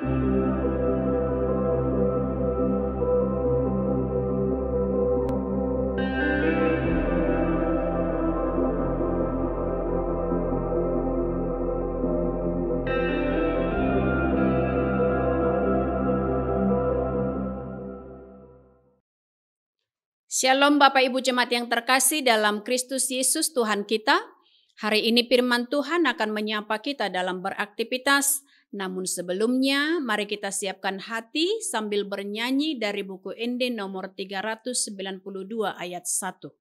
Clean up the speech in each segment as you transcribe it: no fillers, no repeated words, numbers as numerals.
Shalom Bapak Ibu Jemaat yang terkasih dalam Kristus Yesus Tuhan kita. Hari ini firman Tuhan akan menyapa kita dalam beraktivitas. Namun sebelumnya mari kita siapkan hati sambil bernyanyi dari buku Ende nomor 392 ayat 1.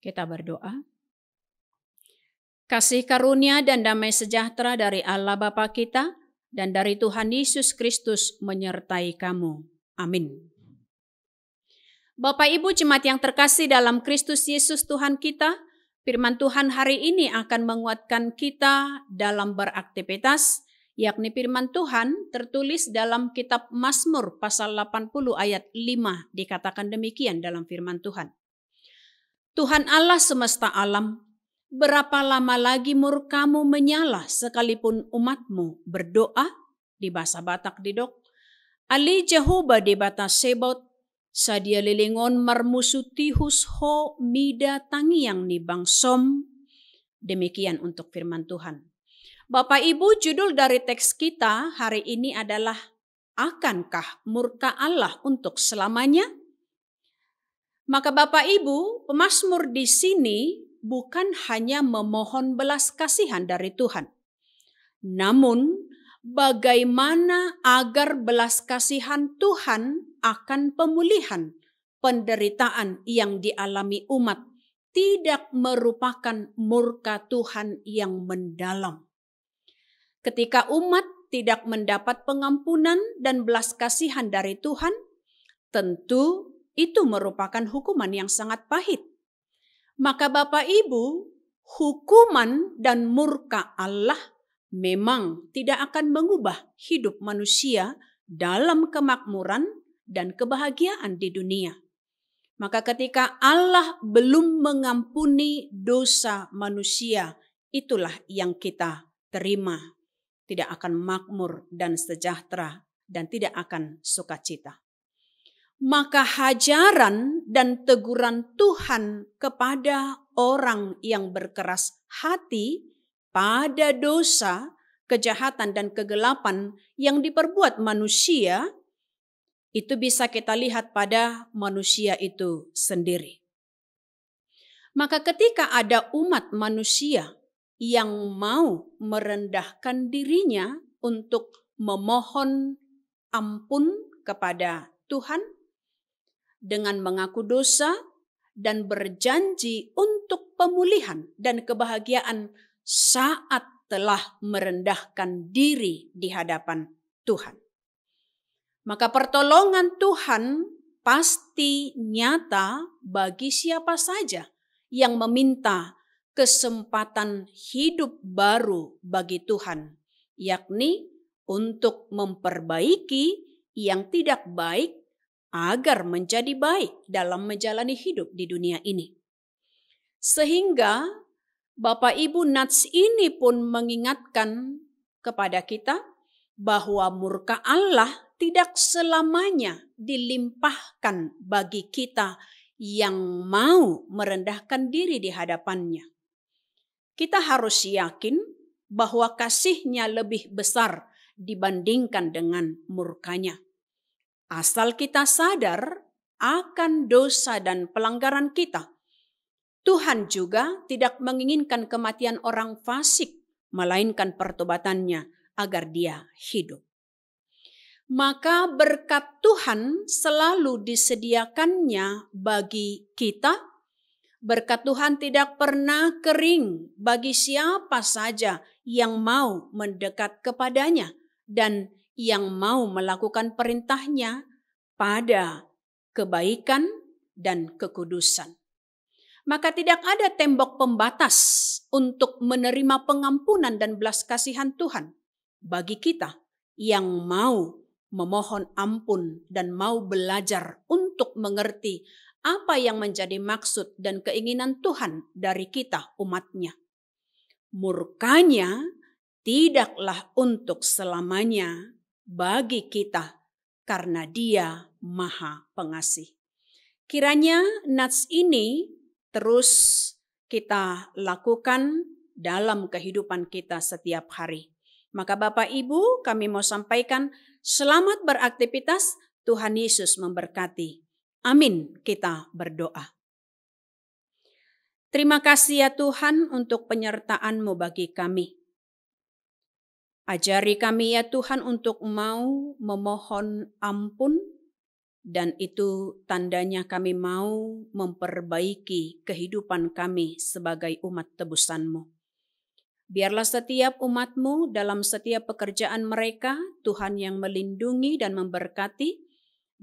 Kita berdoa. Kasih karunia dan damai sejahtera dari Allah Bapa kita dan dari Tuhan Yesus Kristus menyertai kamu. Amin. Bapak Ibu Jemaat yang terkasih dalam Kristus Yesus Tuhan kita, firman Tuhan hari ini akan menguatkan kita dalam beraktivitas, yakni firman Tuhan tertulis dalam kitab Mazmur pasal 80 ayat 5, dikatakan demikian dalam firman Tuhan. Tuhan Allah semesta alam, berapa lama lagi murkamu menyala sekalipun umatmu berdoa? Di bahasa Batak didok. Ali Jehovah di batas sebot, sadia lilingon marmusutihus ho mida tangiang ni bangsom. Demikian untuk firman Tuhan. Bapak Ibu, judul dari teks kita hari ini adalah akankah murka Allah untuk selamanya? Maka Bapak Ibu, pemazmur di sini bukan hanya memohon belas kasihan dari Tuhan. Namun, bagaimana agar belas kasihan Tuhan akan pemulihan penderitaan yang dialami umat tidak merupakan murka Tuhan yang mendalam. Ketika umat tidak mendapat pengampunan dan belas kasihan dari Tuhan, tentu itu merupakan hukuman yang sangat pahit. Maka Bapak Ibu, hukuman dan murka Allah memang tidak akan mengubah hidup manusia dalam kemakmuran dan kebahagiaan di dunia. Maka ketika Allah belum mengampuni dosa manusia, itulah yang kita terima. Tidak akan makmur dan sejahtera dan tidak akan sukacita. Maka hajaran dan teguran Tuhan kepada orang yang berkeras hati pada dosa, kejahatan dan kegelapan yang diperbuat manusia, itu bisa kita lihat pada manusia itu sendiri. Maka ketika ada umat manusia yang mau merendahkan dirinya untuk memohon ampun kepada Tuhan, dengan mengaku dosa dan berjanji untuk pemulihan dan kebahagiaan saat telah merendahkan diri di hadapan Tuhan. Maka pertolongan Tuhan pasti nyata bagi siapa saja yang meminta kesempatan hidup baru bagi Tuhan, yakni untuk memperbaiki yang tidak baik agar menjadi baik dalam menjalani hidup di dunia ini. Sehingga Bapak Ibu, nats ini pun mengingatkan kepada kita bahwa murka Allah tidak selamanya dilimpahkan bagi kita yang mau merendahkan diri di hadapannya. Kita harus yakin bahwa kasih-Nya lebih besar dibandingkan dengan murkanya. Asal kita sadar akan dosa dan pelanggaran kita, Tuhan juga tidak menginginkan kematian orang fasik, melainkan pertobatannya agar dia hidup. Maka berkat Tuhan selalu disediakannya bagi kita. Berkat Tuhan tidak pernah kering bagi siapa saja yang mau mendekat kepadanya dan yang mau melakukan perintahnya pada kebaikan dan kekudusan. Maka tidak ada tembok pembatas untuk menerima pengampunan dan belas kasihan Tuhan bagi kita yang mau memohon ampun dan mau belajar untuk mengerti apa yang menjadi maksud dan keinginan Tuhan dari kita umat-Nya. Murkanya tidaklah untuk selamanya bagi kita karena Dia Maha Pengasih. Kiranya nats ini terus kita lakukan dalam kehidupan kita setiap hari. Maka Bapak Ibu, kami mau sampaikan selamat beraktivitas, Tuhan Yesus memberkati. Amin, kita berdoa. Terima kasih ya Tuhan untuk penyertaan-Mu bagi kami. Ajari kami ya Tuhan untuk mau memohon ampun, dan itu tandanya kami mau memperbaiki kehidupan kami sebagai umat tebusan-Mu. Biarlah setiap umat-Mu dalam setiap pekerjaan mereka, Tuhan yang melindungi dan memberkati,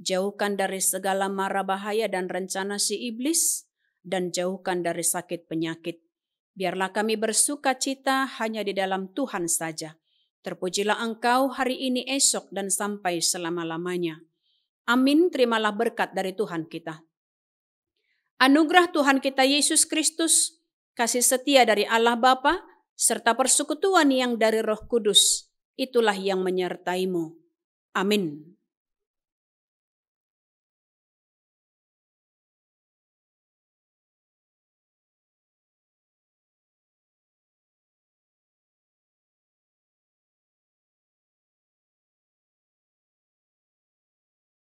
jauhkan dari segala mara bahaya dan rencana si iblis, dan jauhkan dari sakit penyakit. Biarlah kami bersuka cita hanya di dalam Tuhan saja. Terpujilah Engkau hari ini, esok, dan sampai selama-lamanya. Amin, terimalah berkat dari Tuhan kita. Anugerah Tuhan kita Yesus Kristus, kasih setia dari Allah Bapa, serta persekutuan yang dari Roh Kudus, itulah yang menyertai-Mu. Amin.